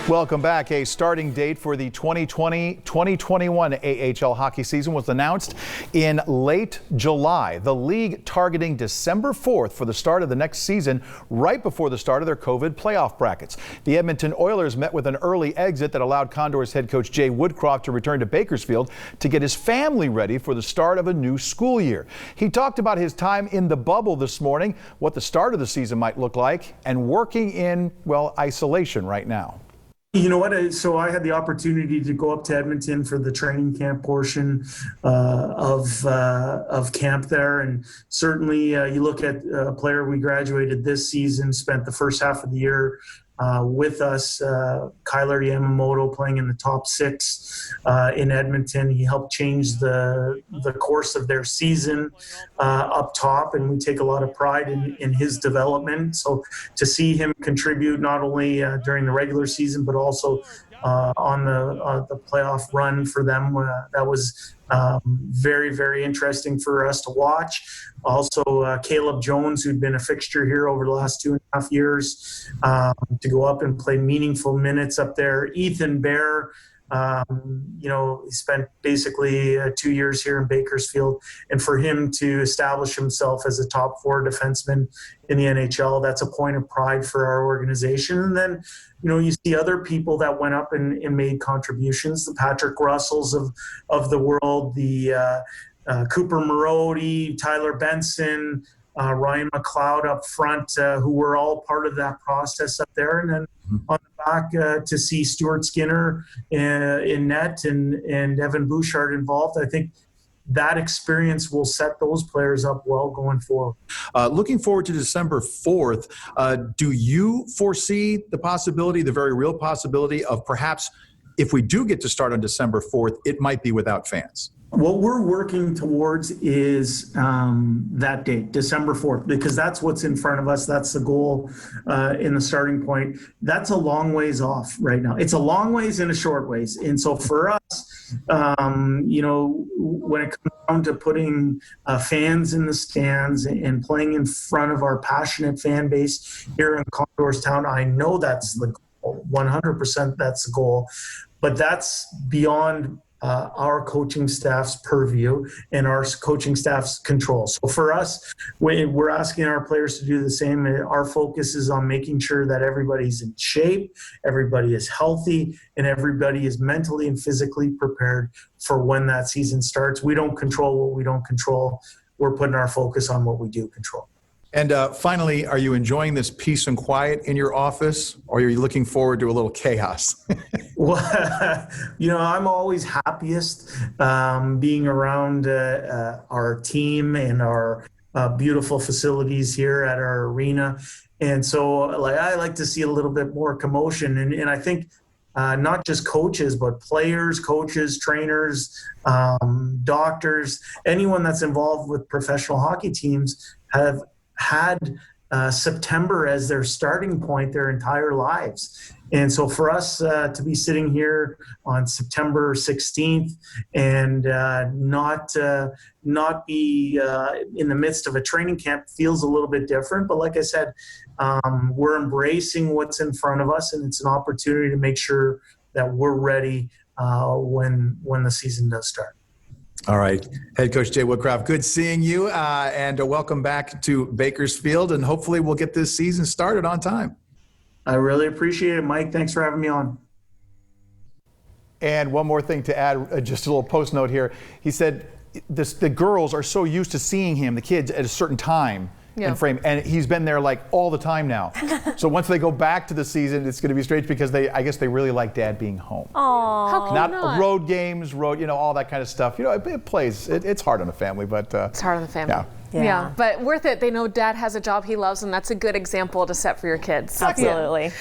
Welcome back. A starting date for the 2020-2021 AHL hockey season was announced in late July. The league targeting December 4th for the start of the next season, right before the start of their COVID playoff brackets. The Edmonton Oilers met with an early exit that allowed Condors head coach Woodcroft to return to Bakersfield to get his family ready for the start of a new school year. He talked about his time in the bubble this morning, what the start of the season might look like, and working in, well, isolation right now. You know what? So I had the opportunity to go up to Edmonton for the training camp portion of camp there, and certainly you look at a player we graduated this season, spent the first half of the year with us, Kyler Yamamoto, playing in the top six in Edmonton. He helped change the course of their season up top, and we take a lot of pride in his development. So to see him contribute not only during the regular season, but also on the playoff run for them, that was very, very interesting for us to watch. Also, Caleb Jones, who'd been a fixture here over the last 2.5 years, to go up and play meaningful minutes up there. Ethan Bear, he spent basically 2 years here in Bakersfield, and for him to establish himself as a top four defenseman in the NHL, that's a point of pride for our organization. And then, you see other people that went up and made contributions, the Patrick Russells of the world, the Cooper Marody, Tyler Benson, Ryan McLeod up front, who were all part of that process up there. And then on the back, to see Stuart Skinner in net and Evan Bouchard involved, I think that experience will set those players up well going forward. Looking forward to December 4th, do you foresee the possibility, the very real possibility of perhaps if we do get to start on December 4th, it might be without fans? What we're working towards is that date, December 4th, because that's what's in front of us. That's the goal in the starting point. That's a long ways off right now. It's a long ways and a short ways. And so for us, when it comes down to putting fans in the stands and playing in front of our passionate fan base here in Condors Town, I know that's the goal. 100% that's the goal. But that's beyond our coaching staff's purview and our coaching staff's control. So for us, we're asking our players to do the same. Our focus is on making sure that everybody's in shape, everybody is healthy, and everybody is mentally and physically prepared for when that season starts. We don't control what we don't control. We're putting our focus on what we do control. And finally, are you enjoying this peace and quiet in your office, or are you looking forward to a little chaos? Well, I'm always happiest being around our team and our beautiful facilities here at our arena. And so I like to see a little bit more commotion. And I think not just coaches, but players, coaches, trainers, doctors, anyone that's involved with professional hockey teams have had September as their starting point their entire lives. And so for us to be sitting here on September 16th and not be in the midst of a training camp feels a little bit different. But like I said, we're embracing what's in front of us, and it's an opportunity to make sure that we're ready when the season does start. All right. Head coach Woodcroft, good seeing you, and welcome back to Bakersfield, and hopefully we'll get this season started on time. I really appreciate it, Mike. Thanks for having me on. And one more thing to add, just a little post note here. He said the girls are so used to seeing him, the kids, at a certain time in frame, and he's been there like all the time now. So once they go back to the season, it's going to be strange because I guess they really like Dad being home. Aww. How can not road games, all that kind of stuff. It plays. It's hard on a family, but it's hard on the family. Yeah, but worth it. They know Dad has a job he loves, and that's a good example to set for your kids. Absolutely.